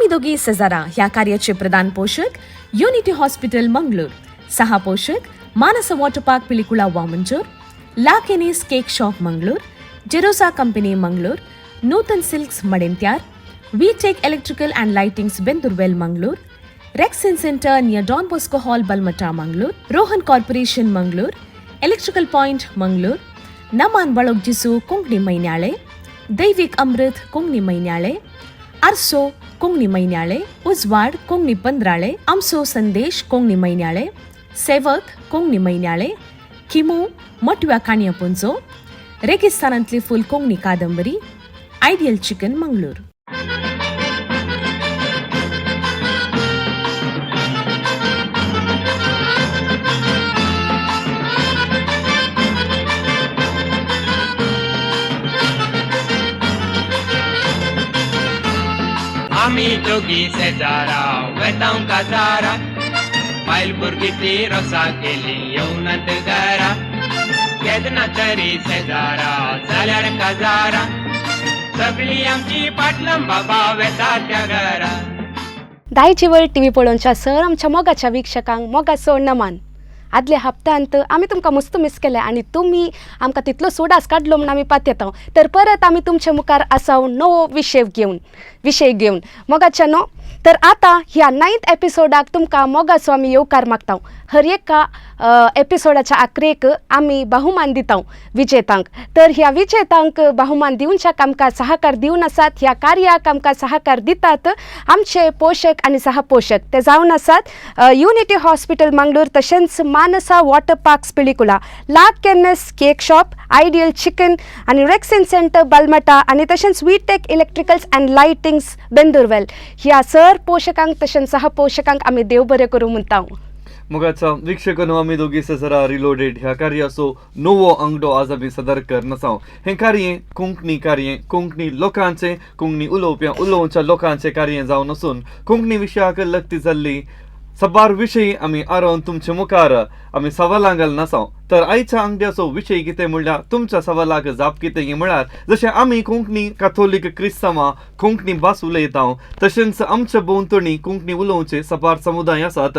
आम्ही दोघी सजारा ह्या कार्याचे प्रधान पोषक युनिटी हॉस्पिटल मंगळूर, सहा पोषक मानस water park Pilikula Vamanjoor, La Kennes cake shop Mangalore, Jerosa company Mangalore, Nutan silks Madantyar, V Tech electrical and lightings Bendurwell Mangalore, rexine centre near Don Bosco hall Balmatta Mangalore, Rohan corporation Mangalore, electrical point Mangalore, नमान बळोग जिसू कोंकणी मैन्याळे, दैविक अमृत कोंकणी मैन्याळे, आरसो कोंकणी मैन्याळे, उजवाड कोंकणी पंद्राळे, आमसो संदेश कोंकणी मैन्याळे, सेवक कोंकणी मैन्याळे, किमू मोटव्या काणया पुंजो, रेगिस्तानांतली फुल कोंकणी कादंबरी, आयडियल चिकन मंगळूर. आम्ही दोघी शेजारा वेतांव काजारा, बायल भुरगीची रोसा केली येवनात घरा, केदना तरी शेजारा जाल्यार काजारा, सगळी आमची पाटलम बाबा वेता त्या घरा. दायची वेळ टी व्ही पळोवनच्या सर आमच्या मोगाच्या वीक्षकांक मोगाचो नमन. आदल्या हप्त्यांत आमी तुमकां मस्त मिस केलें आनी तुमी आमकां तितलो सोडास काडलो म्हूण आमी पात येता. तर परत आमी तुमचे मुखार आसाव नवो विशय घेवन मोगाच्या न्हू. तर आतां ह्या 9th एपिसोडाक तुमकां मोगाचो आमी येवकार मागता. हर एका एपिसोडाच्या आखरेक आमी बहुमान दिता विजेतांक. तर ह्या विजेतांक बहुमान दिवच्याक आमकां सहकार दिवन आसात. ह्या कार्याक आमकां सहकार दितात आमचे पोषक आनी सहपोषक. ते जावन आसात युनिटी हॉस्पिटल मंगळूर, तशेंच मानसा water parks Pilikula, La Kennes cake shop, ideal chicken आनी रेक्सिन सेंटर बलमटा आनी तशेंच V Tech electricals and lightings Bendurwell. ह्या सर पोषकांक तशेंच सहपोषकांक आमी देव बरें करूं म्हणटा. मोगाचा वीक्षकांनो, आमी दोगी सजरा रिलोडेड ह्या कार्याचो नवो अंगडो आज आमी सादर करनासाव. हें कार्य कोंकणी लोकांचे, कोंकणी उलोवच्या लोकांचे कार्य जावन आसून कोंकणी विशयाक लक्ती जाल्ली सबार विशय आमी आरोवन तुमचे मुखार आमी सवालां घालनासाव. तर आयच्या अंगड्याचो विशय कितें म्हणल्यार तुमच्या सवालाक जाप कितें म्हळ्यार जशें आमी कोंकणी काथोलीक क्रिस्तांवां कोंकणी भास उलयता, तशेंच आमच्या भोंवतणी कोंकणी उलोवचे सबार समुदाय आसात.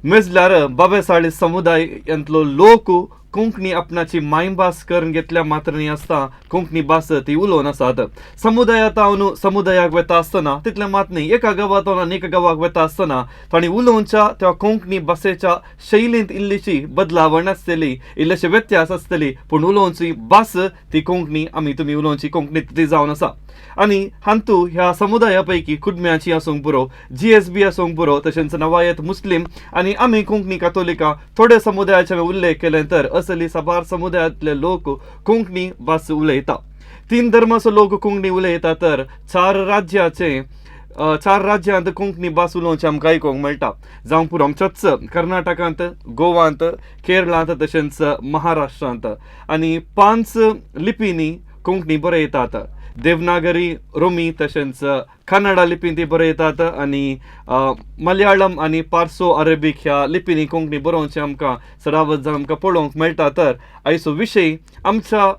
मेजल्यार बाबेसाळी समुदायांतलो लोक कोंकणी आपणाची मायभास करून घेतल्या मात्र आसता कोंकणी भास ती उलोवन आसात. समुदायांत समुदायाक वेता आसतना तितलें मात न्ही, एका गांवांतून आनी एका गांवाक वेता आसतना तांणी उलोवच्या त्या कोंकणी भाशेच्या शैलींत इल्लीशी बदलावण आसतली, इल्लेशे व्यत्यास आसतली, पूण उलोवची भास ती कोंकणी आमी तुमी उलोवची कोंकणी ती जावन आसा. आनी हांतू ह्या समुदाया पैकी कुडम्याची आसूंक पुरो, GSB आसूंक पुरो, तशेंच नवायत मुस्लीम आनी आमी कोंकणी काथोलिकां थोडे समुदायाचे उल्लेख केले तर असली सबार समुदायांतले लोक कोंकणी भास उलयता. 3 धर्माचो लोक कोंकणी उलयता तर 4 राज्यांत कोंकणी भास उलोवचें आमकां आयकोंक मेळटा. जावं पुरो आमच्याच कर्नाटकांत, गोवांत, केरळांत तशेंच महाराष्ट्रांत. आनी 5 लिपींनी कोंकणी बरयतात. देवनागरी, रोमी तशेंच कन्नडा लिपीन ती बरयतात आनी मलयाळम आनी पार्सो अरेबीक ह्या लिपींनी कोंकणी बरोवचें आमकां सरावत जावन आमकां पळोवंक मेळटा. तर आयचो विशय आमच्या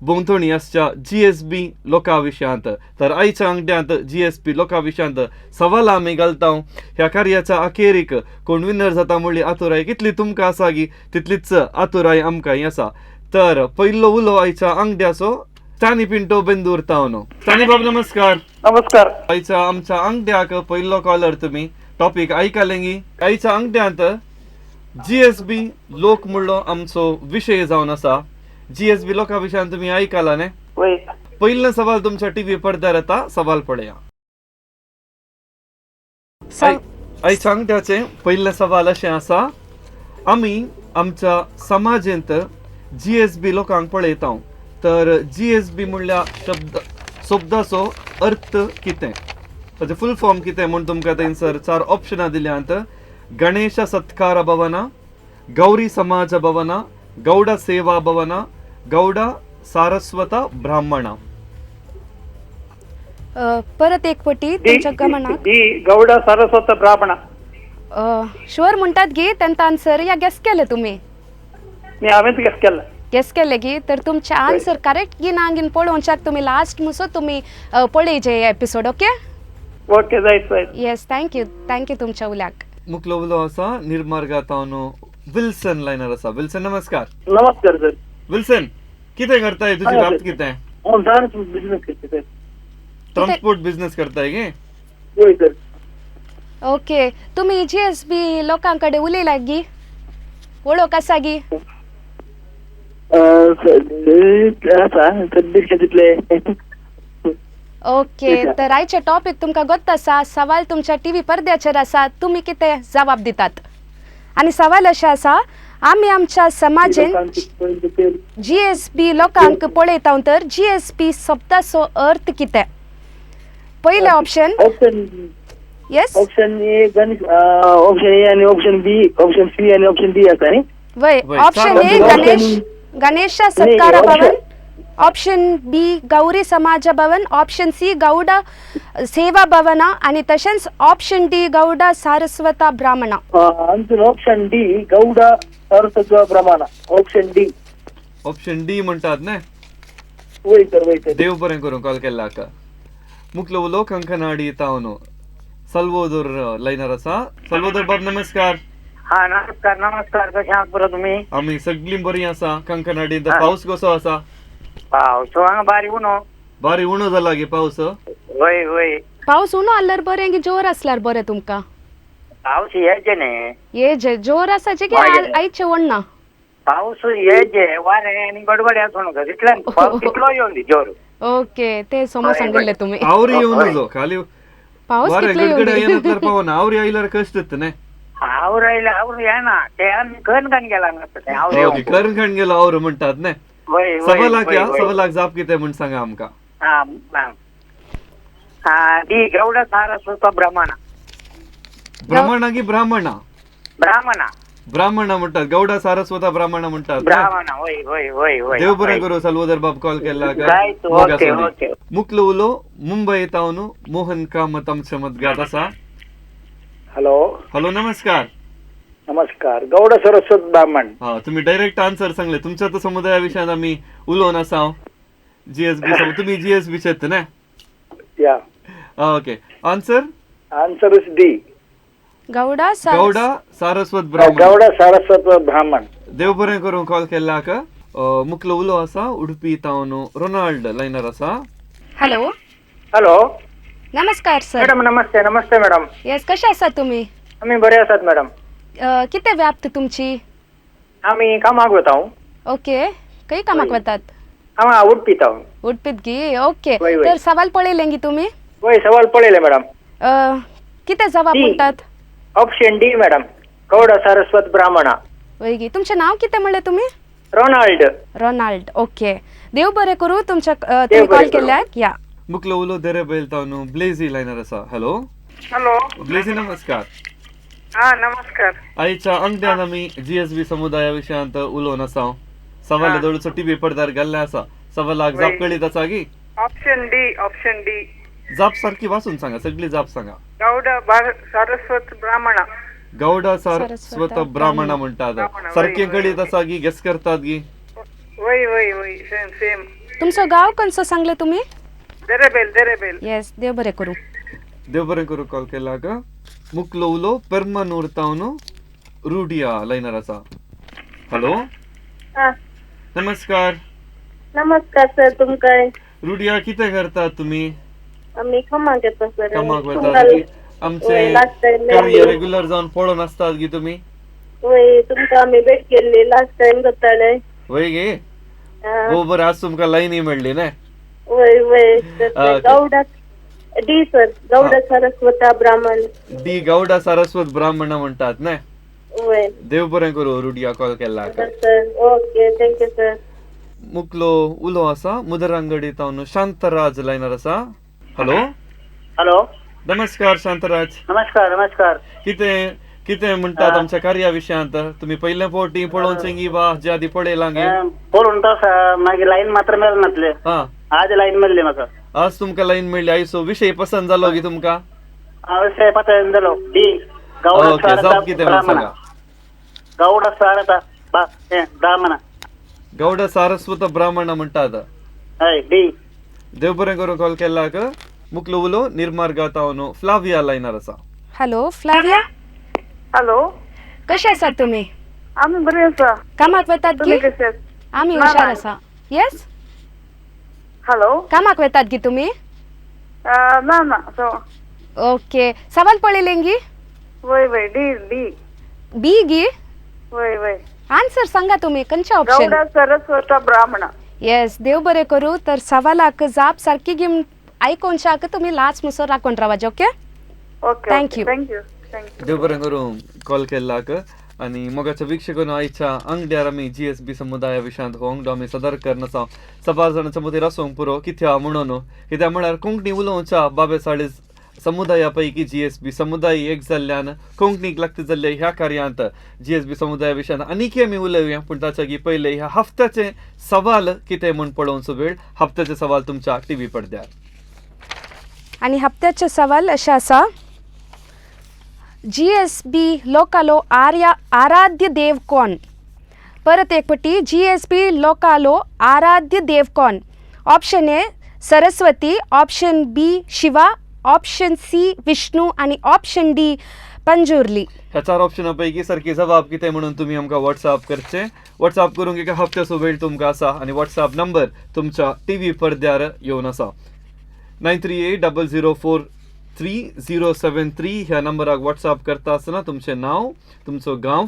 भोंवतणी आसच्या GSB लोकां विशयांत. तर आयच्या अंगड्यांत GSB लोकां विशयांत सवालां आमी घालता. ह्या कार्याच्या अखेरीक कोण विनर जाता म्हणली आतुराय कितली तुमकां आसा गी तितलीच आतुराय आमकांय आसा. तर पयलो उलो आयच्या अंगड्याचो तानी पिंटो बेंदूर तावनो. तानी बाब नमस्कार. नमस्कार. आयच्या आमच्या अंगड्याक पयलो कॉलर तुमी टॉपिक आयकलें गी. आयच्या अंगड्यांत GSB लोक म्हणलो आमचो विशय जावन आसा. GSB लोकां विशयान तुमी आयकला न्ही. पयलो सवाल तुमच्या टीव्ही पडद्यार येता, सवाल पळया. आयच्या अंगड्याचे पयले सवाल अशें आसा, आमी आमच्या समाजेंत GSB लोकांक पळयता. तर GSB म्हणल्यार शब्दाचो अर्थ कितें, ताचें फूल फॉर्म कितें म्हूण तुमकां थंयसर 4 ऑप्शनां दिल्यांत. गणेश सत्कार भवना, गौरी समाज भवना, गौड सेवा भवना, गौड सारस्वत ब्राह्मणा. परत एक पटी तुमच्या गमनाक गौड सारस्वत ब्राह्मणा. शुअर म्हणटात गी तेंचा आन्सर या गेस केले तुम्ही. हांवेंच गेस केला. गेस केले गी तर तुमचे आन्सर करेक्ट गी ना गिन पळोवच्याक तुम्ही लास्ट मुसो तुम्ही पळयचे एपिसोड. ओके ओके जायचं येस थँक्यू तुमच्या उल्याक. मुखलो उलो आसा निर्मार्गात विल्सन लायनर आसा. विल्सन नमस्कार. नमस्कार सर. विल्सन कितें करताय, तुजी हां, बाबत सर. कितें? बिझनेस करते सर. ट्रान्सपोर्ट बिझनेस करताय गे? होय सर. ओके तुम्ही GSB लोकांकडे उलयला गी, वळख आसा गी? तिथले ओके तर आयचे टॉपिक तुमकां गोत आसा. सवाल तुमच्या टीव्ही पडद्याचेर आसा, तुम्ही कितें जबाब दितात. आणि सवाल अशें आसा, आमी आमच्या समाजेन GSB लोकांक पळयता तर GSB शब्दाचो अर्थ कितें? पयलें option option yes option A Ganesh, option A आणि ऑप्शन बी, ऑप्शन सी आणि ऑप्शन डी असा न्ही. वय वय, ऑप्शन ए सारा गणेश सत्कार नाही, भवन, ऑप्शन बी गौरी समाज भवन, ऑप्शन सी गौडा सेवा भवना आणि तशेंच ऑप्शन डी गौडा सारस्वता ब्राह्मणा. आमचं ऑप्शन डी गौडा सारस्वत ब्राह्मणा. Option D. ऑप्शन डी म्हणटात न्ही. वय सर. देव बरें करूं कॉल केला हाका. मुखलो उलो कंकनाडी तावन सल्वोदोर लायनर आसा. सल्वोदोर बाब नमस्कार. हा नमस्कार. कशे आहात बरं तुम्ही? आमी सगळीं बरीं आसा. कंकनाडींत पावस कसो आसा? पावस हांगा बारी उनो. बारी उणो जाला गे पावस. वय पावस उणो आल्यार बरें की जोर असल्यार बरें तुमकां? पावस येचे न्ही. ये जे जोर आसाचे की आयचे वण्णा? पाऊस येचे वारे आणि गडगडे असो नका तितल्यान पावस तितलो येऊन दी जोर. ओके ते समज सांगिल्ले तुम्ही. आवरी येऊ नजो खाली पावस वारे कितले गडगडे येवन येयनातल्यार पावना. आवरी आयल्यार कष्ट न्ही. आवड येना ते आम्ही खण गेला नसतं ते आवड ओके करून खण गेलो आवरो म्हणटात न्ही. सवालाक या सवालाक जाप कितें म्हण सांगा आमकां. दी गौडा सारस्वत ब्राह्मणा. ब्राह्मणा की ब्राह्मणा? ब्राह्मणा ब्राह्मणा म्हणटात. गौडा सारस्वता ब्राह्मणा म्हणटात न्ही. ब्राह्मणा. वय देव बरें करूं सल्वोदर बाब कॉल केला Right, okay. मुखलो उलो मुंबई तावन मोहन कामत आमच्या मदगात आसा. हॅलो नमस्कार. नमस्कार. गौडा सारस्वत ब्राह्मण. हा तुम्ही डायरेक्ट आन्सर सांगले. तुमच्या तर समुदाया विशयान आमी उलोवन आसा. GSB तुम्ही GSB न्ही. या okay answer answer is D. Gauda Gauda Saraswat Brahmin. Gauda Saraswat ब्राह्मण. देव बरें करूं कॉल केला हाका. मुखलो उलो आसा उडपी तावन रोनाल्ड लायनर आसा. हॅलो नमस्कार सर. नमस्ते मॅडम. येस कशे आसा तुम्ही? आम्ही बरे आसात मॅडम. किती व्याप्त तुमची? आम्ही कामाक वता. ओके खंय कामाक वतात? हांगा उडपीत हांव. उडपीत गी. ओके वय. तर सवाल पळयले गी तुम्ही? वय सवाल पळयले मॅडम. किती जबाब डी. म्हणटात? Option D madam. Gauda Saraswat ब्राह्मणा. वय गी तुमचे नाव किती म्हणले तुम्ही? रोनाल्ड. ओके देव बरें करूं तुमच्या देव तुम्ही बरें कॉल करूं. केल्याक या. मुखलो उलो देरे बैल तावन ब्लेझी लायनर आसा. हॅलो ब्लेझी नमस्कार. नमस्कार. आयच्या अंगड्यान आमी GSB समुदाया विशयांत उलोवन आसा. सवाल दोडचो टीव्ही पडद्यार घाल्ले आसा. सवालाक जाप कळीत आसा गी? Option D. जाप सारखी वाचून सांगा. सगळी जाप सांगा. गौडा सारस्वत ब्राह्मणा. गौडा सारस्वत ब्राह्मणा म्हणटात. सारखे कळीत आसा गी? गेस करतात गी? वय सेम. तुमचो गाव खंयचो सांगले तुम्ही? देरेबेल. येस देव बरें करूं. देव बरें करूं कॉल केला का. मुखलो उलो पेर्मानूर तावन रुडिया लायनर आसा. हॅलो नमस्कार. नमस्कार सर. तुमका रुडिया कितें करतात तुमी? आम्ही कामाक येता सर. कामाक वतात. आमचे कार्य रेग्युलर जावन पळोवन आसतात गी तुमी? वय तुमका आम्ही भेट केल्ली लास्ट टाइम जाताले. वय गे हो बरें आज तुमकां लायनी मेळ्ळी न्ही. वय Okay. गौडा डी सर. गौडा सारस्वता ब्राह्मण. डी गौडा सारस्वत ब्राह्मणा म्हणटात न्ही. वय देव बरें करूं रुडिया कॉल केला का. सर. Okay thank you sir. मुखलो उलो आसा मुदरांगडी तावन शांतराज लायनर आसा. हॅलो नमस्कार शांतराज. नमस्कार. कितें म्हणटात आमच्या कार्या विशयांत? तुम्ही पयले फावटी पळोवन सिंगी वा जे आदी पळयला गे? पळोवन तसा मागीर लाईन मात्र मेळनातले. हा आज लाईन मेळ्ळी म्हाका. आज तुमकां लायन मेळ्ळी. आयसो विशय पसंत जालो गी तुमकां? विषय पसंत जालो. डी गौडा ओके जाप कितें म्हण ब्राह्मणा. सांगा. गौडा सारस्वत ब्राह्मणा. गौडा सारस्वत ब्राह्मणा म्हणटात. हय डी. देव बरें करूं कॉल केला का. मुकलो उलो निर्मार्गातावनो फ्लाविया लायनार आसा. हॅलो फ्लाविया, हॅलो, कशे आसात तुम्ही? आम्ही बरे आसा. कामाक वतात तुम्ही गी? कसे आहात? आम्ही ना, हुशार ना. आसा. येस, हॅलो, कामाक वतात गी तुम्ही? ना ना, सो ओके, सवाल पळयले गी? वय वय डी बी गी? वय वय. आन्सर सांगा तुम्ही, खंयचे ऑप्शन? गौडा सरस्वत ब्राह्मण. येस, देव बरें करू. तर सवालाक जाप सारकी घेवन आयकोनशाक तुम्ही लास्ट मुसर राखून रावाजे. Okay, okay, Thank you. Thank you. देव बरें करूं कॉल केल्लाक. आनी मोगाच्या वीक्षकांनो, आयच्या अंगड्यार आमी GSB समुदाया विशयांत हो अंगडो आमी सदर करनासा 7 जाणांच्या मदीं आसूंक पुरो. कित्या म्हणून, कित्याक म्हळ्यार कोंकणी उलोवच्या 42 समुदाया पैकी GSB समुदाय एक जाल्ल्यान कोंकणीक लागता जाल्ल्या ह्या कार्यांत GSB समुदाया विशयांत आनीकय आमी उलोवया. पूण ताच्या पयले ह्या हफ्त्याचे सवाल कितें म्हूण पळोवचो वेळ. हफ्त्याचे सवाल तुमच्या TV पडद्यार. आणि हप्त्याचे सवाल अशे आसा, GSB लोकालो आराध्य देव कोण? परत एक पटी, GSB लोकालो आराध्य देव कोण? Option A Saraswati, option B Shiva, option C Vishnu आणि ऑप्शन डी पंजुर्ली. ह्या 4 ऑप्शनां सारखी जबाब कितें म्हणून तुम्ही आमकां व्हॉट्सअप करचे. व्हॉट्सअप करूंक एका हफ्त्याचो वेळ तुमकां आसा आनी व्हॉट्सअप नंबर तुमच्या TV पडद्यार येवन आसा. 93843073 ह्या नंबराक व्हॉट्सअप करता आसतना तुमचें नांव, तुमचो गांव,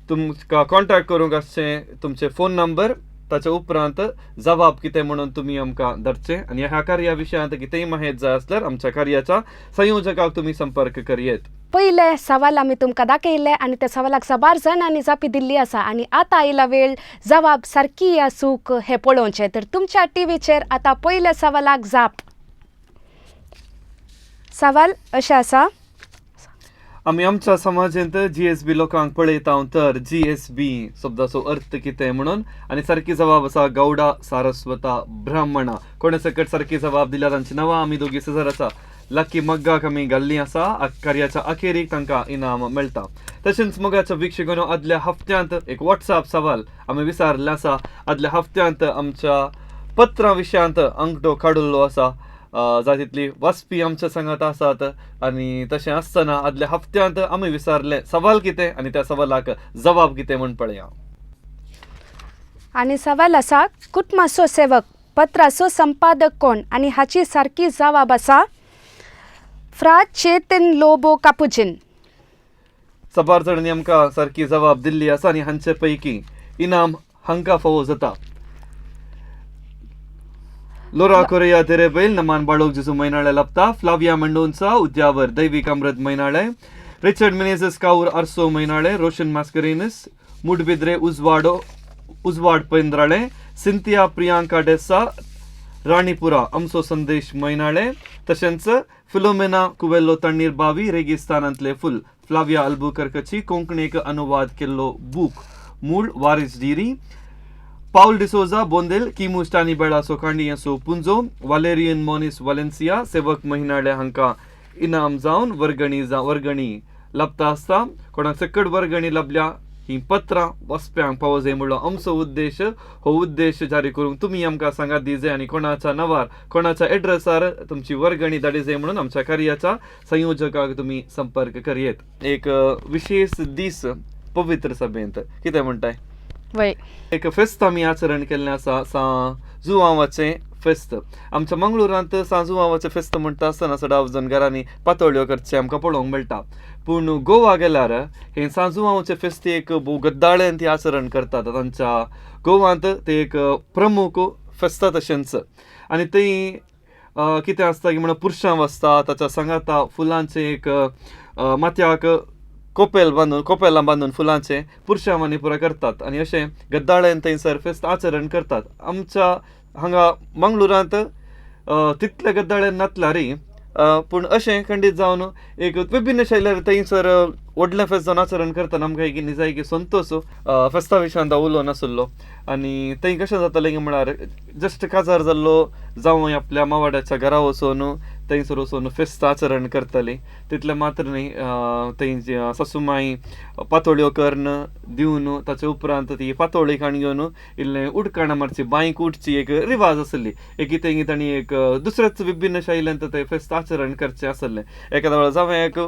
तुमकां कॉन्टॅक्ट करूंक आसचें तुमचे फोन नंबर, ताच्या उपरांत जबाब कितें म्हणून तुमी आमकां धाडचे. आनी ह्या कार्या विशयांत कितेंय माहिती जाय आसल्यार आमच्या कार्याच्या संयोजकाक तुमी संपर्क करियेत. पहिले सवाल आमी तुमकां दाखयले आणि त्या सवालाक 7 जाणांनी जापी दिल्ली आसा आणि आता आयला वेळ जबाब सारकी आसूक हे पळोवचें. तर तुमच्या टीव्हीचेर आता पयल्या सवालाक जाप. सवाल अशें आसा, आमी आमच्या समाजांत GSB लोकांक पळयता तर GSB शब्दाचो अर्थ कितें म्हणून. आनी सारकी जबाब आसा गौडा सारस्वता ब्राह्मणा. कोणे सकट सारकी जबाब दिल्या तांची नांवां आमी दोगी सजराचा लकी मग्गाक आमी घाल्लीं आसा. कार्याच्या अखेरीक तांकां इनाम मेळटा. तशेंच मोगाच्या वीक्षकांनो, आदल्या हफ्त्यांत एक व्हॉट्सअप सवाल आमी विचारले आसा. आदल्या हफ्त्यांत आमच्या पत्रां विशयांत अंगठो काडिल्लो आसा. जातींतली वाचपी आमच्या सांगात आसात. आनी तशें आसतना आदल्या हफ्त्यांत आमी विचारले सवाल कितें आनी त्या सवालाक जबाब कितें म्हूण पळया. आणि सवाल आसा, कुटुंबाचो सेवक पत्राचो संपादक कोण? आणि हाची सारकी जबाब आसा फ्रा चेतन लोबो कापुजिन. 7 जाणांनी आमकां सारकी जबाब दिल्ली आसा आनी हांचे पैकी इनाम हांकां फावो जाता. लोरा कोरेया तेरेबैल नमान बाळोक जेजू मैनाळे लपता. फ्लाविया मंडोन्सा उद्यावर दैविक अमृत मैनाळे. रिचर्ड मिनेझस काऊर आर्सो मैनाळे. रोशन मास्करेनस मुडबिद्रे उजवाड पेंद्राळे. सिंथिया प्रियांका डेसा राणीपुरा आमचो संदेश मैनाळे. तशेंच फिलोमेना कुवेल्लो तण्णीर बावी रेगिस्तानांतले फुल. फ्लाविया अल्बुकर्कची कोंकणीक अनुवाद केल्लो बूक मूळ वारीस डिरी. पाउल डिसोजा बोंदेल किमू स्टानी बेळा सोकांडी यांचो पुंजो. वालेरियन मोनिस वालेन्सिया सेवक महिनाळे हांकां इनाम जावन वर्गणी लबता आसता. कोणाक सकट वर्गणी लबल्या ही पत्रां वचप्यांक पावो जाय म्हणलो आमचो उद्देश. हो उद्देश जारी करूंक तुमी आमकां सांगात दिजे आनी कोणाच्या नांवार कोणाच्या एड्रेसार तुमची वर्गणी धाडी जाय म्हणून आमच्या कार्याच्या संयोजकाक तुमी संपर्क करियेत. एक विशेष दीस पवित्र सभेंत कितें म्हणटाय, वय एक फेस्त आमी आचरण केल्लें आसा. सांजुवांवाचें फेस्त. आमच्या मंगळुरांत सांजुवांवाचें फेस्त म्हणटा आसतना 10 जण घरांनी पातोळ्यो करचे आमकां पळोवंक मेळटा. पूण गोवा गेल्यार हे सांजुवांवाचे फेस्तेक भोव गद्दाळ्यान ती आचरण करतात. तांच्या गोवांत ते एक प्रमुख फेस्त तशेंच. आनी थंय कितें आसता की म्हणल्यार पुरुशां वचता, ताच्या सांगाता फुलांचे एक माथ्याक कोपेलां बांदून फुलांचे पुरुशां मानिपुरा करतात आनी अशें गद्दाळ्यान थंयसर फेस्त आचरण करतात. आमच्या हांगा मंगळुरांत तितले गद्दाळ्यान नातला रे, पूण अशें खंडीत जावन एक विभिन्न शैल्यार थंयसर व्हडलें फेस्त जावन आचरण करतना आमकां एक निजायकी संतोश फेस्ता विशयांत उलोवं नासलो. आनी थंय कशें जातालें की म्हळ्यार जस्ट काजार जाल्लो जावं आपल्या मावाड्याच्या घरा वचून थंयसर वचून फेस्त आचरण करतली तितले मात्र न्ही थंय ससुमाई पातोळ्यो कर्ण दिवन ताचे उपरांत ती पातोळी खाण घेवन इल्लें उडकाण मारची बांयक उठची एक रिवाज आसली एक कितें तांणी एक दुसरेच विभिन्न शैल्यान ते फेस्त आचरण करचें आसलें एखाद्या वेळा जावं एक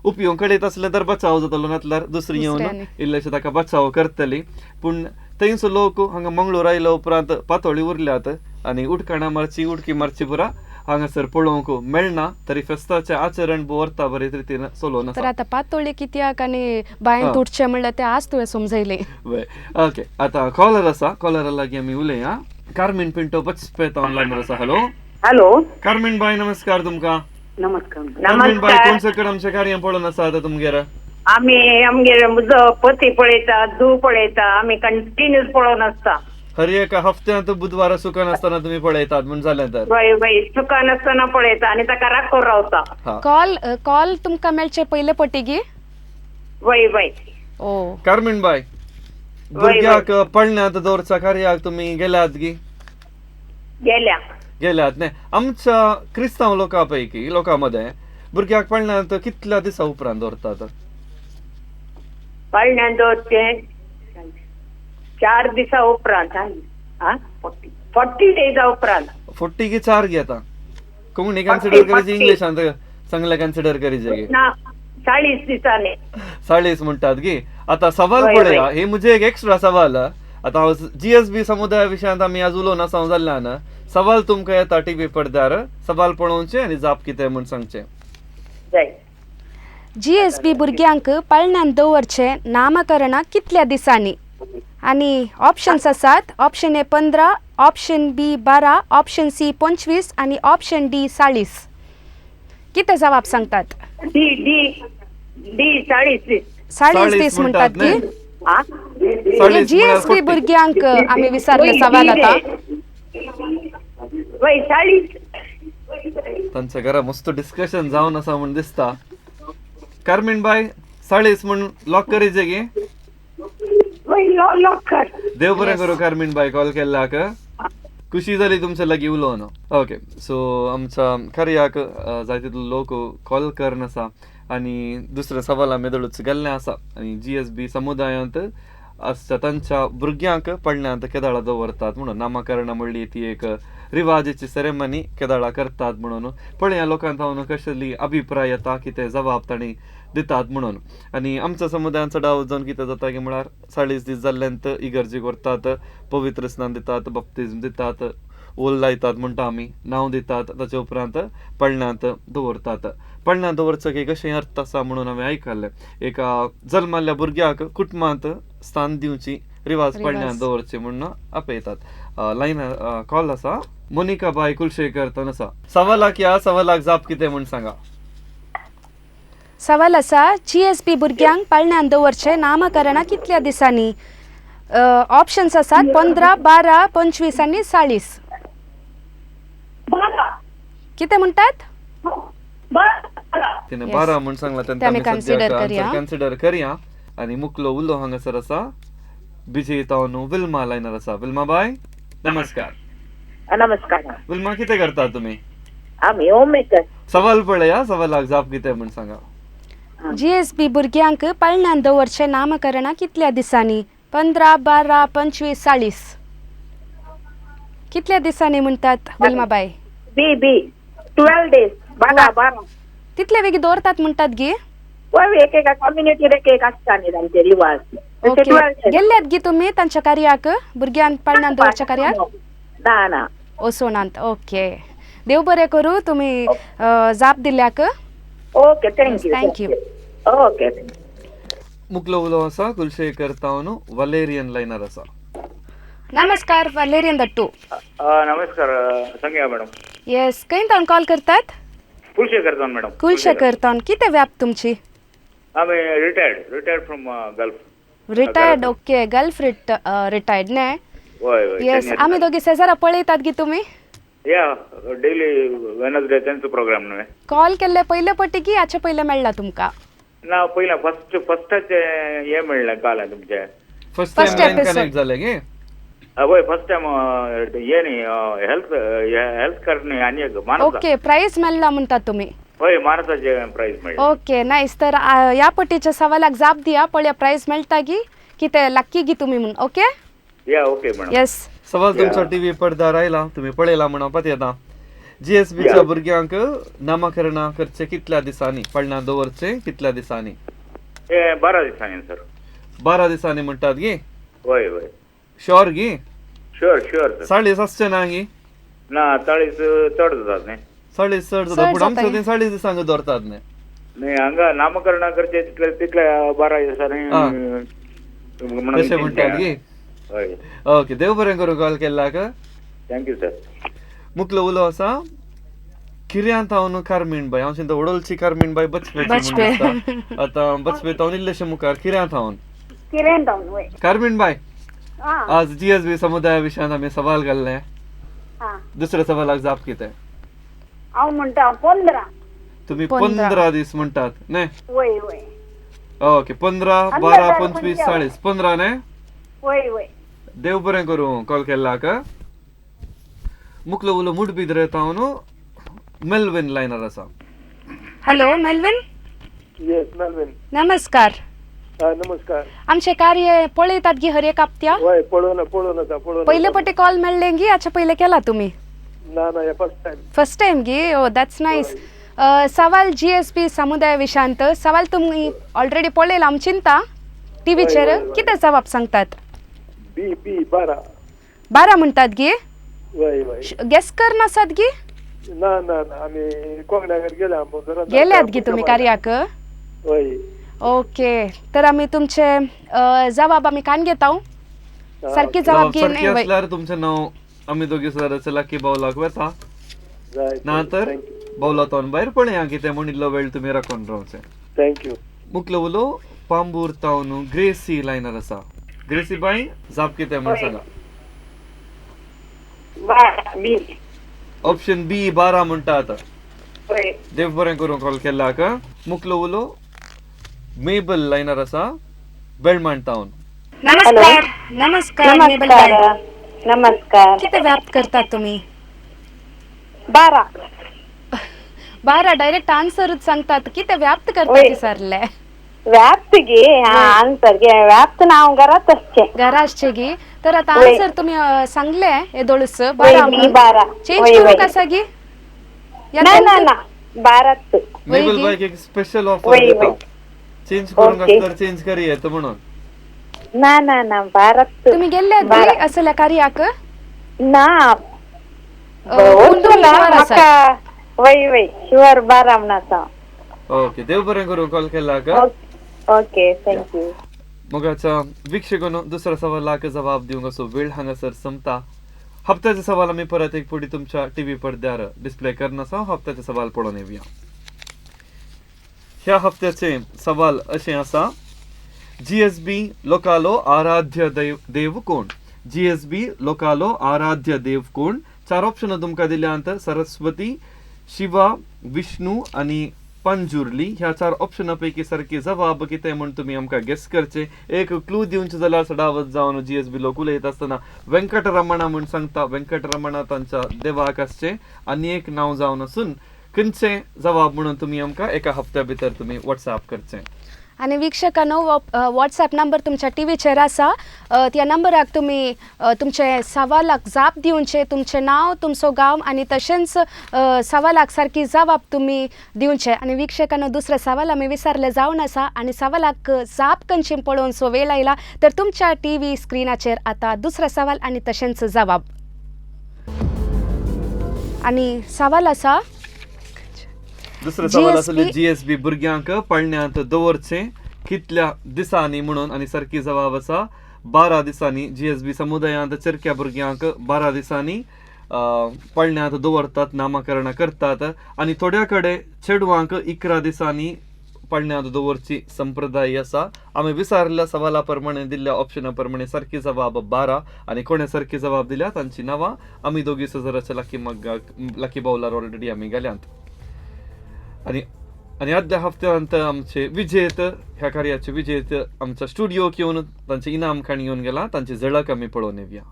उपयोग कडेत असलें तर बचाव जातलो नातल्यार दुसरी येवन इल्लेशें ताका बचाव करतली पूण थंयसर लोक हांगा मंगळूर आयल्या उपरांत पातोळी उरल्यात आनी उडकाणां मारची उडकी मारची पुरा हांगासर पळोवंक मेळना तरी फेस्ताचें आचरण व्हरता बरे रितीन चलोवन तर आसा. आता पातोळी कित्याक आनी बायन तुटचें म्हणल्यार तें आज तुवें समजयलें. ओके आता कॉलर आसा कॉलरा लागीं आमी उलया. कार्मिन पिंटो पचपेता ऑनलायन आसा. हॅलो हॅलो कार्मिन बाय नमस्कार तुमकां. नमस्कार. कार्मिन बाय कोणसकर आमचें कार्य पळोवन आसा आतां तुमगेर. आम्ही आमगे म्हजो पती पळयता धूव पळयता आमी कंटिन्यूस पळोवन आसता. हर एका हफ्त्यांत बुधवारा सुकान आसतना तुमी पळयतात म्हण जालें तर. वय वय चुकान आसतना पळयता आनी ताका राग करून रावता. हा कॉल तुमकां मेळचे पयले पटीगी. वय वय ओ कार्मिन बाय भुरग्याक पळण्यात दवरच्या कार्याक तुमी गेल्यात गी. गेल्यात न्ही. आमच्या क्रिस्तांव लोकां पैकी लोकां मध्ये भुरग्याक पळण्यात कितल्या दिसा उपरांत दवरतात. पळण्यान दवरचें 4 दिसा उपरांत. 40 डेजा उपरांत. 40 की 4 घेता कोंकणी कन्सिडर करीची इंग्लिशांत सांगले कन्सिडर करीचे गे. ना 40 दिसांनी 40 म्हणटात गी. आता सवाल पळया हे म्हणजे एक एक्स्ट्रा सवाल. आता GSB समुदाया विशयांत आमी आज उलोवन आसा जाल्ल्यान सवाल तुमकां येता टीव्ही पडद्यार सवाल पळोवचे आनी जाप कितें म्हण सांगचें. GSB भुरग्यांक पळण्यान दवरचें नामकरणां कितल्या दिसांनी आनी ऑप्शन्स आसात. Option A 15, option B 12, option C 25 आनी ऑप्शन डी 40. कितें जवाब सांगतात. डी 40 दीस. 40 दीस म्हणटात की. म्हणजे GSB भुरग्यांक आमी विचारले सवाल आता. वय 40. तांच्या घरा मस्त डिस्कशन जावन आसा म्हण दिसता. कार्मिन बाय 40 म्हण लॉक करीचे गे. वय लॉक कर. देव बरें करूं कार्मिन बाय कॉल केल्ल्याक. खुशी जाली तुमच्या लागीं उलोवन. ओके सो आमच्या कार्याक जायते लोक कॉल करन आसा आनी दुसरे सवाल आमी मेदळूच गेल्ले आसा आनी GSB समुदायांत आसच्या तांच्या भुरग्यांक पळण्यात केदाळा दवरतात म्हणून नामकरणां म्हणली ती एक रिवाजीची सेरेमनी केदाळा करतात म्हणून. पळया लोकांत हांव कसली अभिप्राय येता कितें जवाब तांणी दितात म्हणून. आनी आमच्या समुदायांचो डाव जावन कितें जाता की म्हळ्यार 40 दीस जाल्ल्यानंत इगर्जेक व्हरतात पवित्र स्नान दितात बपतिस्म दितात ओल लायतात म्हणटा आमी नांव दितात ताचे उपरांत पळण्यात दवरतात. पळण्यात दवरचो की कशें अर्थ आसा म्हणून हांवें आयकल्लें. एका जल्माल्ल्या भुरग्याक कुटुंबांत स्थान दिवची रिवाज पळण्यात दवरचे म्हणून आपयतात. लायन कॉल आसा. मोनिका बाय कुलशेकर तन आसा. सवालाक या सवालाक जाप कितें म्हण सांगा. सवाल आसा GSB भुरग्यांक पळण्यान दवरचें नामकरणां कितल्या दिसांनी. ऑप्शन्स आसात 15, 12, 25 आनी 40. कितें म्हणटात. तिने 12 म्हण सांगला कन्सिडर करया आनी मुकलो उलो हांगासर आसा विजेता न्हू विल्मा लायनर आसा. विल्मा बाय नमस्कार. नमस्कार. विल्मा कितें करता तुमी. आमी होममेकर. सवाल पळया सवालाक जाप कितें म्हण सांगा. GSB भुरग्यांक पळण्यान दवरचें नामकरणां कितल्या दिसांनी. 15, 12, 25, 40. कितल्या दिसांनी म्हणटात विल्माबाई. बी 12 डेज. 12 तितले वेगी दवरतात म्हणटात गी. एक एका कम्युनिटीर एक आसता न्ही तांचे रिवाज. गेल्ल्यात गी तुमी तांच्या कार्याक भुरग्यांक पळण्यान दवरच्या कार्याक. ना ओसोनांत. ओके देव बरें करूं तुमी जाप दिल्याक. Okay thank you. ओके मुकलो उलो आसा कुलशेकर तावन वलेरियन लायनर आसा. नमस्कार वलेरियन दट्टू. नमस्कार संग्या मॅडम. येस खंय तावन कॉल करतात. कुलशेकर तावन मॅडम. कुलशेकर तावन कितें व्याप तुमची. आमी retired from gulf. Retired. Okay gulf retired ने. वय येस आमी दोगी शेजारा पळयतात गी तुमी. या डेली वेनसडे त्यांचो प्रोग्राम न्हय. कॉल केल्ले पयले पटी की हाचे पयले मेळ्ळा तुमकां. ना पयला फस्टाचे हे मेळ्ळें काल तुमचे. फर्स्ट टाइम कनेक्ट जाले गे. वय फर्स्ट टाइम ये न्ही हेल्थ कार्ड न्ही आनी एक मानसा ओके प्राईज मेळ्ळा म्हणटात तुमी वय मानसाचे प्राइज मेळ्ळें ओके नाईस तर ह्या पट्टीच्या सवालाक जाप दिया पळया प्राईज मेळटा गी कितें लक्की गी तुम्ही म्हणून ओके या ओके मॅडम येस सवाल तुमच्या टीव्ही पडद्यार आयला तुम्ही पळयला म्हणपात येता जीएसबीच्या भुरग्यांक नामकरण करचे कितल्या दिसांनी पडण्या दवरचे कितल्या दिसांनी हे 12 दिसांनी सर 12 दिसांनी म्हणटात गे वय वय शुअर गे शुअर सर साडीस आसचे ना गे ना 40 चड जातात न्ही साडीस चड चड जाता पूण जाता आमच्या 40 दिसांक दवरतात न्ही नाही हांगा नामकरण करचे तितल्या 12 दिसांनी तशें म्हणटात गे हय ओके देव बरें करूं कॉल केल्ल्याक थँक्यू सर मुखलो उलो आसा किऱ्यांत हांव न्हू कार्मिणबाई हांव चिंता वडोलची कार्मिणबाई बचपे आतां बचपे हांव इल्लेशें मुखार किऱ्यांत हांव किरें जावन वय कार्मिणबाई आं आज जीएसबी समुदाया विशयान आमी सवाल घाल्ले आं दुसऱ्या सवालाक जाप कितें हांव म्हणटा 15 तुम्ही 15. 15 दीस म्हणटात न्ही वय वय ओके 15 12 25 40 15 न्ही वय वय देव बरें करूं कॉल केल्ल्याक मुखलो उलो मुडबीद येता हांव न्हू मेल्विन लायनर आसा हॅलो मेल्विन येस मेल्विन नमस्कार नमस्कार आमचे कार्य पळयतात गी हर एक हप्त्या वय पळोवन आसा पहिले पटे कॉल मेळ्ळे गी हाच्या पहिले केला तुम्ही ना हे फर्स्ट टाइम फर्स्ट टाइम गी ओ दॅट्स नाईस सवाल जीएसपी समुदाय विशांत सवाल तुम्ही ऑलरेडी पळयला आम चिंता टीव्हीचेर कितें जबाब सांगतात बी 12 12 म्हणटात गी वय वय गेस कर नासात गी ना आमी कोंकणाकडे गेले गेल्यात गी तुम्ही कार्याक वय ओके तर आम्ही तुमचे जबाब आम्ही कान घेता सारखी जबाब सारकी घेईन असल्यार तुमचें नांव आमी दोगी सराचे लाकी बावलाक वेता ना तर बावला तोंड भायर पळया कितें म्हण इल्लो वेळ तुमी राखून रावचे थँक्यू मुखलो उलो पांबूर तावन ग्रेसी लायनर आसा ग्रेसी बाई जाप कितें म्हण सांगा बी ऑप्शन बी 12 म्हणटात वय देव बरें करूं कॉल केल्ल्याक मुखलो उलो मेबल लायनर आसा बेळमांड टावन नमस्कार नमस्कार मेबल बाई. नमस्कार किती व्याप्त करतात तुम्ही 12 12 डायरेक्ट आन्सरच सांगतात किती व्याप्त करतात विसरले व्याप्त गे आन्सर गे व्याप्त नाव घरात असते घराचे गी तर आता आन्सर तुम्ही सांगले हे दोळस वय, मी 12 चेंज वय, करू वय. कसा गी ना 12 मेबल बाईक एक स्पेशल ऑफर वय, दिता वय. चेंज करूंक ओके. आसल्यार चेंज करी येता म्हणून ना 12 तुम्ही गेले असल्या कार्याक ना कोण तुम्ही शुअर आसात? म्हाका वय वय शुअर 12 म्हणा ओके देव बरें करूं कॉल केल्ल्याक ओके थँक्यू मोगाच्या वीक्षकांनो दुसऱ्या सवालाक जबाब दिवंक असो वेळ हांगासर संपता हप्त्याचे सवाल आमी परत एक फावटी तुमच्या टीव्ही पडद्यार डिस्प्ले करनासा हप्त्याचे सवाल पळोवन येवया ह्या हप्त्याचे सवाल अशें आसा जीएसबी लोकालो आराध्य देव कोण जीएसबी लोकालो आराध्य देव कोण 4 ऑप्शन तुमकां दिल्यांत सरस्वती शिवा विष्णू आनी पंजुर्ली ह्या 4 ऑप्शना पैकी सारखे जबाब कितें म्हण तुमी आमकां गेस करचे एक क्लू दिवचे जाल्यार सडावत जावन जीएसबी लोक उलयत आसतना वेंकटरमणा म्हण सांगता वेंकटरमणा तांच्या देवाक आसचे आनी एक नांव जावन आसून खंयचे जबाब म्हणून तुमी आमकां एका हप्त्या भितर तुमी व्हॉट्सॲप करचे आणि वीक्षकांनो व्हॉट्सॲप नंबर तुमच्या टीव्हीचेर आसा त्या नंबराक तुम्ही तुमचे सवालाक जाप दिवचे तुमचे नाव तुमचो गांव आणि तशेंच सवालाक सारकी जबाब तुम्ही दिवचे आणि वीक्षकांनो दुसरे सवाल आमी विसरले जावन आसा आणि सवालाक जाप खंयची पळोवन सो वेळ आयला तर तुमच्या टीव्ही स्क्रिनाचेर आता दुसरे सवाल आणि तशेंच जबाब आणि सवाल आसा दुसरे सवाल आसले जीएसबी भुरग्यांक पळण्यात दवरचे कितल्या दिसांनी म्हणून आणि सारकी जबाब आसा 12 दिसांनी जीएसबी समुदायांत चरक्या भुरग्यांक 12 दिसांनी पळण्यात दवरतात नामकरण करतात आणि थोड्या कडेन चेडवांक 11 दिसांनी पळण्यात दवरची संप्रदाय आसा आमी विचारलेल्या सवाला प्रमाणे दिल्ल्या ऑप्शना प्रमाणे सारकी जबाब 12 आणि कोणे सारकी जबाब दिल्या तांची नांवां आमी दोगी सजराच्या लकी बाउलार ऑलरेडी आमी गेल्यांत आणि आदल्या हप्त्यांत आमचे विजेत ह्या कार्याचे विजेत आमच्या स्टुडिओक येवन तांचे इनाम खाण घेवन गेला तांची झळक आमी पळोवन येवया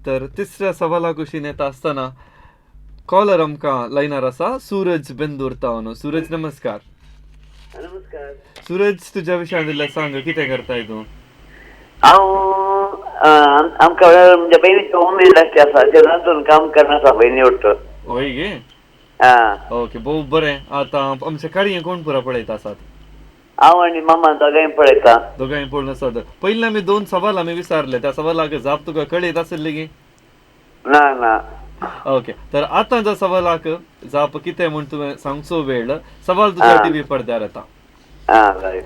तर तिसऱ्या सवाला कुशीन येता असताना कॉलर आमकां लायनार आसा सूरज बेंदूर तावन. सूरज नमस्कार. नमस्कार. सूरज तुझ्या विशयान दिल्या सांग कितें करताय तूं? हांव आमकां म्हणजे बहिणीची होम इंडस्ट्री आसा तेतून काम करना आसा बहिणी वाटतो. होय गे. ओके भोव बरें. आतां आमचे कार्य कोण पुरा पळयता आसात? हांव आनी मामा दोगांय पळयता. दोगांय पळोवन आसात. पयलीं आमी 2 सवाल आमी विचारले त्या सवालाक जाप तुका कळीत आसली गे? ना ना. ओके तर आतां ज्या सवालाक जाप कितें म्हण तुवें सांगचो वेळ सवाल तुज्या टीव्ही पडद्यार येता. रायट.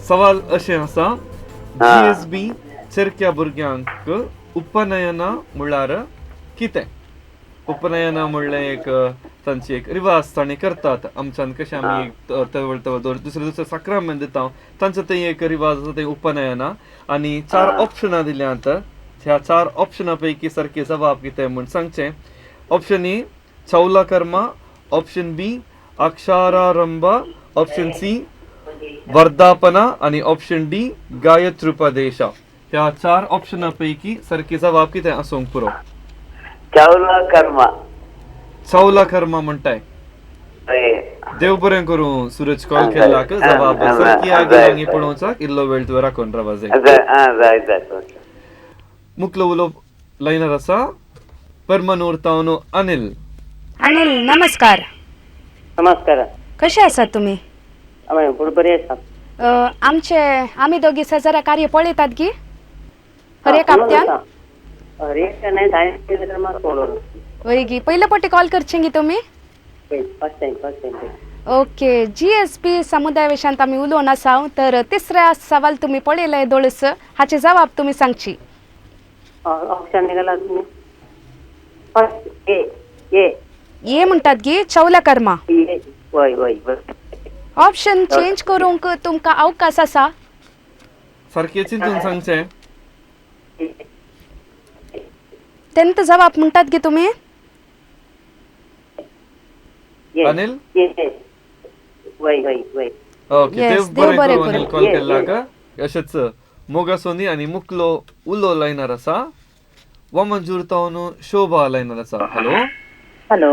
सवाल अशें आसा जीएसबी चरक्या भुरग्यांक उपनयना म्हळ्यार कितें? उपनयना म्हणलें एक तांची एक रिवाज तांणी करतात. आमच्यान कशें आमी दुसरे साक्रामेंत दिता तांचो थंय एक रिवाज आसा थंय उपनयना. आनी 4 ऑप्शनां दिल्यांत. ह्या 4 ऑप्शनां पैकी सारके जवाब कितें म्हण सांगचें. ऑप्शन ए चौला कर्मा, ऑप्शन बी अक्षारारंभ, ऑप्शन सी वर्धापना आणि ऑप्शन डी गायत्रोपदेश. ह्या 4 ऑप्शनां पैकी सारके जवाब कितें आसूंक पुरो? चावला कर्मा. चौला कर्मा म्हणटाय. देव बरें करूं सूरज कॉल केल्लाक. जवाब सारकी आगे पळोवचाक इल्लो वेळ तुवें राखून रावा जाय. मुखलो उलोवप लायनार आसा परमनूर तावन अनिल. अनिल नमस्कार. नमस्कार. कशे आसात तुमी? बरी आसा. आमी दोगी सजरा कार्य पळयतात गी हर एक हप्त्यान. वय गी पयले पटी कॉल करचें गी तुमी? ओके. जीएसबी समुदाय विशयांत आमी उलोवन आसा. तर तिसऱ्या सवाल तुमी पळयले दोळस हाचे जवाब तुमी सांगची. ऑप्शन निघाला तुम्ही. ये म्हणटात गी चौला कर्मा. वय वय. ऑप्शन चेंज करूंक तुमकां अवकाश आसा. सारकें चिंतून सांगचें. तेंत जवाब म्हणटात गी तुमी? अनिल वय वय वय. ओके. Yes, देव बरें देव करूं बरें अनिल कॉल केल्लाक. अशेंच मोगासोनी आनी मुखलो उलो लायनार आसा. वामंजूर तावन शोभा लायनार आसा. हॅलो. हॅलो.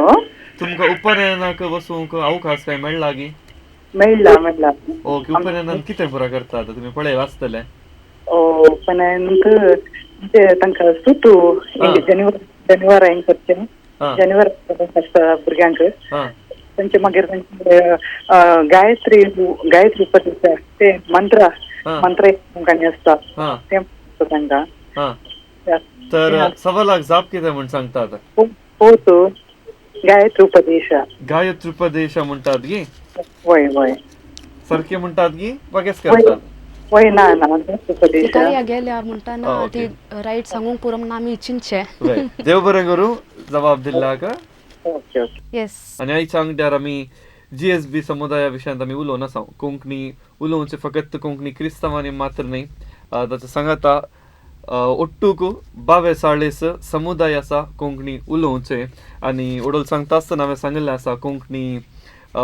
तुमकां उपनयनाक वचूंक अवकाश काय मेळ्ळा गी? मेळ्ळा. ओके. उपनयनान कितें पुरा करतात तुमी पळय वाचतले? उपनयनक तांकां सुटू जानेवार हें करचें. जानेवार भुरग्यांक तांचे मागीर गायत्री उपदेश ते मंत्र तांकां आसता ते तांकां. तर सवालाक जाप कितें म्हण सांगतात? पोत गायत्रोपदेश. गायत्रोपदेश म्हणटात गी? वय वय. सारकें म्हणटात गी वागेस करतात? वय ना गायत्रोपदेश. कार्या गेल्या म्हणटाना ती रायट सांगूंक पुरो म्हण आमी चिंतचे. देव बरें करूं जवाब दिल्ल्याक. Okay okay. येस. आनी आयच्या अंगड्यार आमी जीएसबी समुदाया विशयांत आमी उलोवन आसा. कोंकणी उलोवचें फकत कोंकणी क्रिस्तांवांनी मात्र न्ही. ताचें सांगाता ಒಟ್ಟುಕ್ 42 समुदाय आसा कोंकणी उलोवचे. आनी ओडोल सांगता आसतना हांवें सांगिल्लें आसा कोंकणी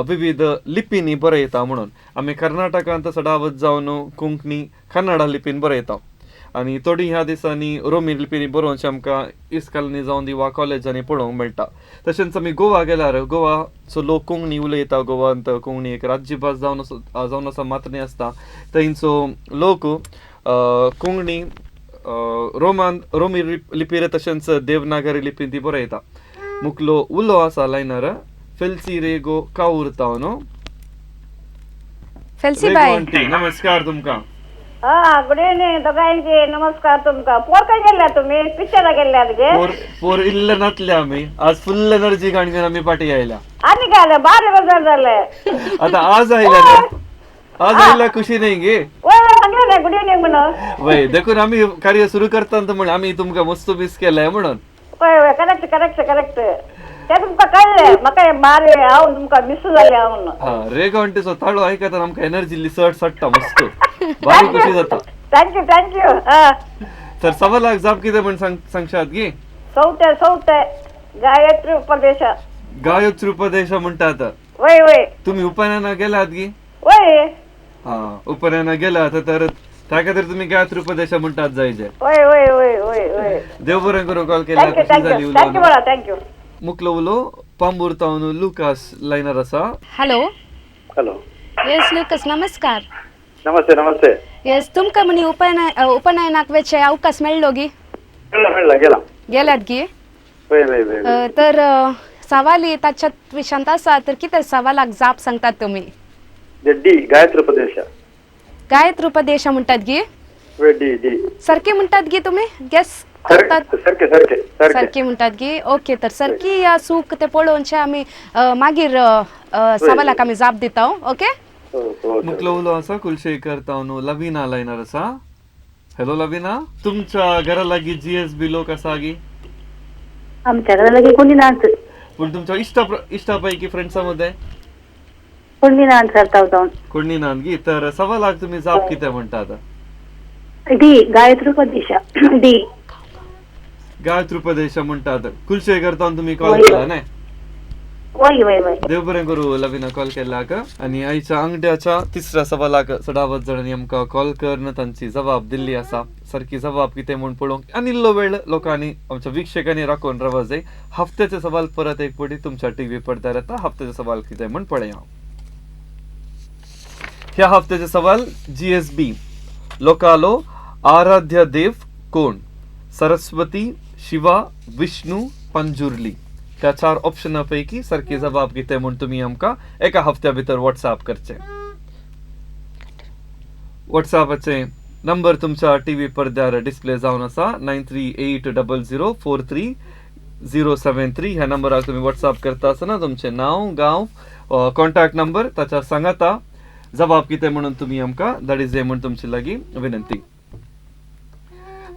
विविध लिपींनी बरयता म्हणून. आमी कर्नाटकांत सडावत जावन कोंकणी कन्नडा लिपीन बरयता. आनी थोडी ह्या दिसांनी रोमी लिपींनी बरोवचें आमकां इस्कॉलांनी जावन दी वा कॉलेजांनी पळोवंक मेळटा. तशेंच आमी गोवा गेल्यार गोवाचो लोक कोंकणी उलयता. गोवांत कोंकणी एक राज्यभास जावन आसा मात्र न्ही आसता. थंयचो लोक कोंकणी रोमी लिपीर तशेंच देवनागरी लिपीन ती बरयता. मुखलो उलो आसा लायनार फेल्सी रेगो काउरता न्हू. फेल्सी बाय नमस्कार तुमकां. गुड इव्हनिंग दोघांचे. नमस्कार तुमका. पोर काय गेल्या तुम्ही? पिक्चरा गेल्यात गे? पोर इल्ले नातले आमी. आज फुल्ल एनर्जी गाणगेन आमी पाटी आयला. आनी काय बारे बाजार झाले. आता आज आयला खुशी नाही गे. गुड इव्हनिंग म्हणून. वय देखून आमी कार्य सुरू करता म्हणून आमी तुमकां मस्त मिस केलाय म्हणून. वय वय करेक्ट करेक्ट करेक्ट. ते तुमकां कळ्ळें म्हाका बारे हांव तुमकां मिस जालें हांव. हा रे घंटेचो ताळो आयकता आमकां एनर्जी लिसट सडटा मस्त. बारी खुशी जाता. Thank you thank you. तर सवालाक जाप कितें म्हण सांगशात गे? सौते गायत्री उपदेश. गायत्री उपदेश म्हणटात. वय वय. तुम्ही उपनयना गेलात गी? वय. हा उपनयना गेलात तर त्या खातीर तुम्ही गायत्री उपदेशा म्हणटात जायचे. वय वय वय वय वय देव बरें करूं. कॉल केला थँक्यू खुशी झाली थँक्यू थँक्यू उलोवन. बाळा थँक्यू. मुकलो उलो पांबूर तावन लुकास लायनर आसा. हॅलो. हॅलो. येस लुकस नमस्कार. नमस्ते नमस्ते. येस तुमकां म्हणी उपनयनाक वेचे अवकाश मेळ्ळो गी. मेळ्ळा गेला. गेल्यात गी. वय वय वय. तर सवाली ताच्यात विशांत आसा तर कितें सवालाक जाप सांगतात तुमी. डी गायत्री उपदेश. गायत्री उपदेश म्हणटात गी. D D. सरकी म्हणटात गी तुमी गेस करतात. सारखे सारखे सारखे. सरकी म्हणटात गी. ओके तर सरकी या सूक ते पळोवनशे आमी मागीर सवालाक आमी जाप दिता. ओके. मुकलो उलो आसा कुलशेखर तावन लविना लायनर आसा. हॅलो लविना. तुमच्या घरा लागीं GSB लोक आसा गी. आमच्या घरा लागीं कोणी ना पूण तुमच्या इश्टापैकी फ्रेंड्सा मध्ये कोणी ना करता जाऊन. कोणी ना गी. तर सवालाक तुम्ही जाप कितें म्हणटात. डी गायत्री उपदेश डी. गायत्री उपदेश म्हणटात. कुलशेखर तावन तुम्ही कॉल केला न्हय. वय वय वय. देव बरें करूं लविना कॉल केल्याक. आनी आयच्या अंगड्याच्या तिसऱ्या सवालाक 16 जाणांनी आमकां कॉल करून तांची जबाब दिल्ली आसा. सारकी जबाब कितें म्हूण पळोवंक आनी इल्लो वेळ लोकांनी आमच्या वीक्षकांनी राखून राव जाय. हफ्त्याचे सवाल परत एक फावटी तुमच्या टीव्ही पडद्यार येता. हफ्त्याचे सवाल कितें म्हूण पळया. ह्या हफ्त्याचे सवाल GSB लोकालो आराध्य देव कोण. सरस्वती, शिवा, विष्णू, पंजुर्ली. त्या 4 ऑप्शनापैकी सारकी जबाब कितें म्हूण तुमी आमकां एका हफ्त्या भितर व्हॉट्सॲप करचे. व्हॉट्सॲपाचे नंबर तुमच्या टीव्ही पडद्यार डिस्प्ले जावन आसा. 93800043 ह्या नंबराक तुम्ही व्हॉट्सॲप करता आसतना तुमचे नाव, गांव, कॉन्टॅक्ट नंबर ताच्या सांगाता जबाब कितें म्हणून तुम्ही आमकां धाडी जाय म्हूण तुमचे लागीं विनंती.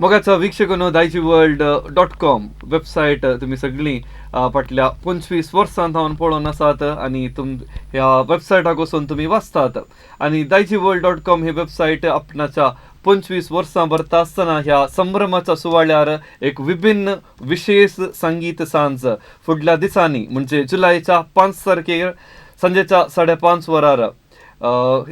मोगाचो वीक्षकांनो daijiworld.com वेबसायट तुम्ही सगळीं फाटल्या 25 वर्सां हांव पळोवन आसात आनी ह्या वेबसायटाक वचून तुम्ही वाचतात. आनी daijiworld.com ही वेबसायट आपणाच्या 25 वर्सां भरता आसतना ह्या संभ्रमाच्या सुवाळ्यार एक विभिन्न विशेष संगीत सांज फुडल्या दिसांनी म्हणजे जुलयाच्या 5 तारखेर संजेच्या 5:30 वरार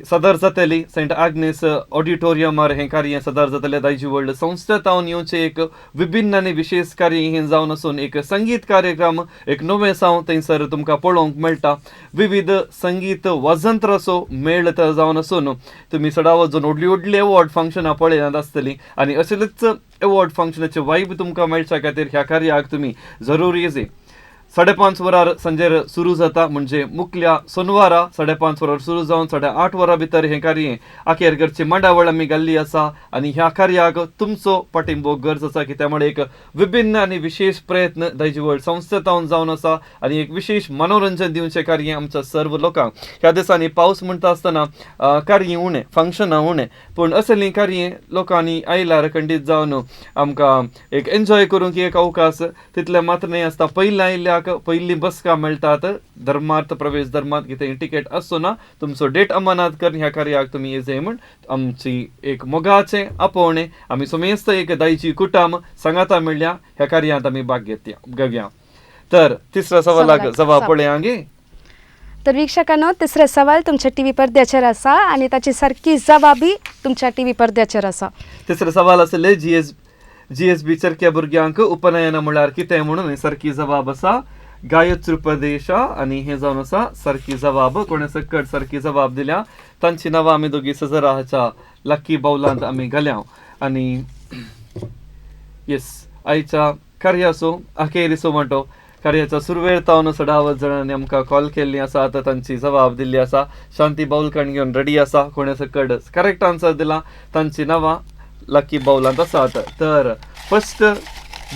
सदर जातली. सेंट आग्नेस ऑडिटोरियमार हे कार्य सदर जातले. दायजी वर्ल्ड संस्थेतावन येवचे एक विभिन्न आनी विशेष कार्य हे जावन आसून एक संगीत कार्यक्रम एक नवे साव थंयसर तुमकां पळोवंक मेळटा. विविध संगीत वाजंत्राचो मेळ जावन आसून तुमी सडा वचून व्हडली अवॉर्ड फंक्शनां पळयनात आसतली आनी अशेंच अवॉर्ड फंक्शनाचे वायब तुमकां मेळच्या खातीर ह्या कार्याक तुमी जरूर येजे. 5:30 वरार संजेर सुरू जाता म्हणजे मुखल्या सोनवारा 5:30 वरार सुरू जावन 8:30 वरां भितर हे कार्य अखेर करची मंडावळ आमी घाल्ली आसा आनी ह्या कार्याक तुमचो पाठिंबो गरज आसा कित्याक म्हण एक विभिन्न आनी विशेष प्रयत्न दायजी वर्ल्ड संस्थेतावन जावन आसा आनी एक विशेष मनोरंजन दिवचे कार्य आमच्या सर्व लोकांक. ह्या दिसांनी पावस म्हणटा आसतना कार्य उणें फंक्शनां उणें पूण असलीं कार्य लोकांनी आयल्यार खंडीत जावन आमकां एक एन्जॉय करूंक एक अवकाश तितलें मात्र न्ही आसता. पयलीं आयिल्ल्या पहिली बसका मेळटात धर्मार्थ प्रवेश धर्मात कितें टिकेट आसचो ना. तुमचो डेट अमानात करून ह्या कार्याक तुमी येजय म्हूण आमची एक मोगाचें आपोवणें. आमी समेस्त एक दायजी कुटुंब सांगाता मेळ्ळ्या ह्या कार्यांत आमी भाग घेवया. तर तिसऱ्या सवालाक जबाब पळया गे. तर वीक्षकांनो तिसरे सवाल तुमच्या टीव्ही पडद्याचेर आसा आणि ताची सारकी जबाबी तुमच्या टीव्ही पडद्याचेर आसा. तिसरे सवाल आसले GSB चरक्या भुरग्यांक उपनयना म्हळ्यार कितें म्हणून सारकी जबाब आसा गायत्री उपदेश आनी हे जावन आसा सारकी जबाब. कोणे सकट सारकी जबाब दिल्या तांची नांवां आमी दोगी सजराच्या लकी बाउलांत आमी घाल्या. आनी येस आयच्या कार्याचो अखेरीचो म्हणटो कार्याच्या सुरवेर तावन 16 जाणांनी आमकां कॉल केल्ली आसा आतां तांची जबाब दिल्ली आसा. शांती बाऊल कण घेवन रेडी आसा. कोणे सकट करेक्ट आन्सर दिला तांची नांवां लकी बाउलांत आसात. तर फर्स्ट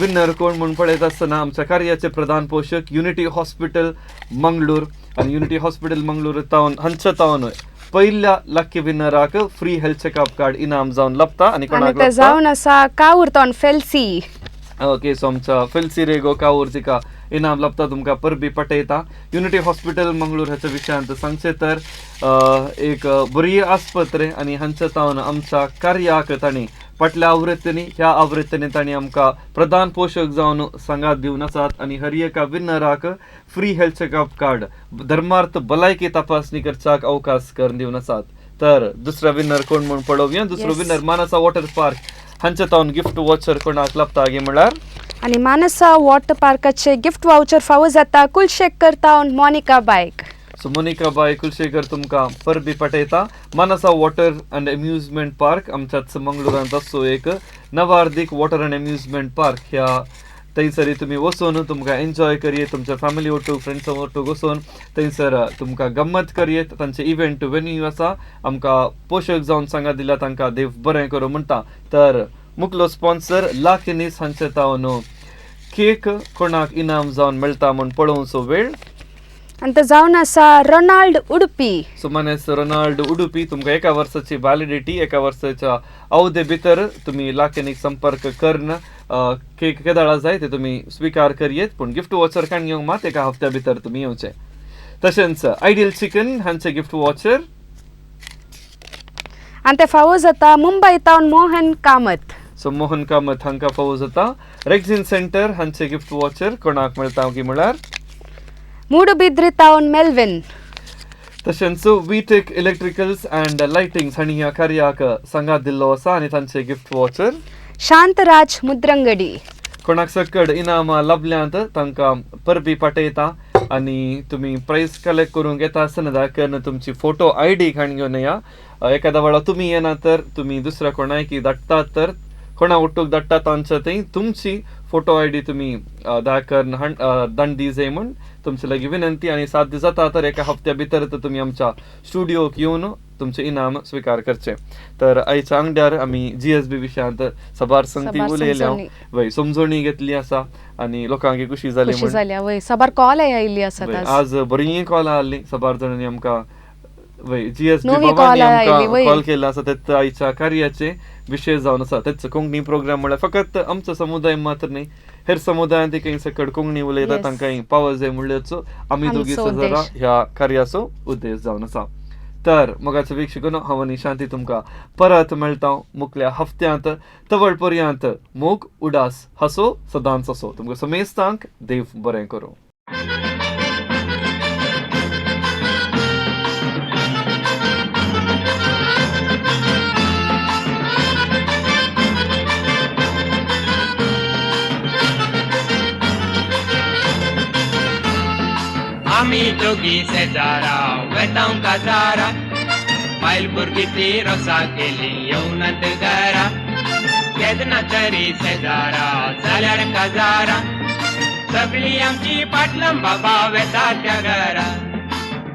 विनर कोण म्हणून पळयत आसतना आमच्या कार्याचे प्रधान पोषक युनिटी हॉस्पिटल मंगळूर आनी युनिटी हॉस्पिटल मंगळूर हांच्या तावन पहिल्या लकी विनराक फ्री हेल्थ चेकअप कार्ड इनाम जावन लभता. आनी कोणाक जावन आसा काऊर तावन फेल्सी. ओके सो आमच्या फेल्सी रेगो काऊर तिका इनाम लभता तुमकां परबी पटयता. युनिटी हॉस्पिटल मंगळूर हाच्या विशयांत सांगचे तर एक बरी आस्पत्रे आनी हांच्या तावन आमच्या कार्याक तांणी फाटल्या आवृत्तींनी ह्या आवृत्तींनी तांणी आमकां प्रधान पोषक जावन सांगात दिवन आसात आनी हर एका विनराक फ्री हेल्थ चेकअप कार्ड धर्मार्थ भलायकी तपासणी करच्याक अवकाश करून दिवन आसात. तर दुसरा विनर कोण म्हणून पळोवया. दुसरो विनर मानसा वॉटर पार्क हांचे तावन गिफ्ट वॉचर कोणाक लाभता गे म्हळ्यार आणि मानसा वॉटर पार्काचे गिफ्ट वाउचर फावो जाता कुलशेखर तावन मोनिका बायक. सो मोनिका बाय कुलशेखर तुमकां परबी पाठयता. मानसा वॉटर अँड अम्युजमेंट पार्क आमच्याच मंगळुरांत असो एक नवार्दीक वॉटर अँड अम्युजमेंट पार्क ह्या थंयसर तुम्ही वचून तुमकां एन्जॉय करियेत तुमच्या फॅमिली ओटूक फ्रेंड्सां ओटूक वचून थंयसर तुमकां गम्मत करियेत. तांचे इव्हेंट वेन्यू आसा. आमकां पोषक जावन सांगा दिल्या तांकां देव बरें करूं म्हणटा. तर मुखलो स्पॉन्सर लाकिनीस हांचे तावन केक कोणाक इनाम जावन मेळटा म्हूण पळोवचो वेळ. आणि तो जावन आसा रोनाल्ड उडुपी. सो मनेस रोनाल्ड उडुपी तुमकां 1 वर्साची व्हॅलिडिटी 1 वर्साच्या अवधे भितर तुम्ही लाकिनीक संपर्क करून केक केदाळा जाय ते तुम्ही स्वीकार करियेत. पूण गिफ्ट वॉचर काण येवंक मात 1 हफ्त्या भितर तुम्ही येवचे. तशेंच आयडियल चिकन हांचे गिफ्ट वॉचर आणि ते फावो जाता मुंबई तावन मोहन कामत. सो मोहन कामत हांकां फावो जाता. रेक्झिन सेंटर हांचे गिफ्ट वॉचर कोणाक मेळटा की म्हळ्यार मूडबिद्री तावन मेल्विन. तशेंच विटेक इलेक्ट्रिकल्स अँड लायटिंग्स हांणी ह्या कार्याक सांगात दिल्लो आसा आनी तांचे गिफ्ट वॉचर शांतराज मुद्रंगडी. कोणाक सकड इनामां लाभल्यांत तांकां परबी पाठयता आनी तुमी प्रायज कलेक्ट करूंक येता आसतना कारण तुमची फोटो ID हाडून घेवन या. एखाद्या वेळा तुमी येना तर तुमी दुसऱ्या कोणायकी धाडटात तर कोणा ओटूक धाडटा तांच्या थंय तुमची फोटो ID तुमी धाडली जाय म्हूण तुमचे लागीं विनंती. आनी साध्य जाता तर 1 हफ्त्या भितर तुमी आमच्या स्टुडिओक येवन तुमचे इनाम स्वीकार करचे. तर आयच्या अंगड्यार आमी GSB विशयांत सबार संगती उलयल्या वय समजोणी घेतली आसा आनी लोकांक खुशी जाली वय सबार कॉल आयिल्ली आसा. आज बरी कॉल आयली सबार जाणांनी आमकां वय GSB कॉल केला आसा. तेच आयच्या कार्याचे विशेष जावन आसा. तेच कोंकणी प्रोग्राम म्हळ्यार फकत आमचो समुदाय मात्र न्ही हेर समुदायांत काही सकड कोंकणी उलयता तांकां पावर जाय म्हणल्याचो आमी दोगी सजरा ह्या कार्याचो उद्देश जावन आसा. तर मोगाचो वीक्षकनो हांव आनी शांती तुमकां परत मेळटा मुखल्या हफ्त्यांत. तवळ पर्यंत मोग उडास हसो सदांच असो. तुमकां समेस्तांक देव बरें करूं. आमी दोगी शेजारा वेतांव काजारा बायल भुरगी ती रोसा केली येवनात घरा. केदना तरी शेजारा जाल्यार काजारा सगळी आमची पाटलम बाबा वेता त्या घरा.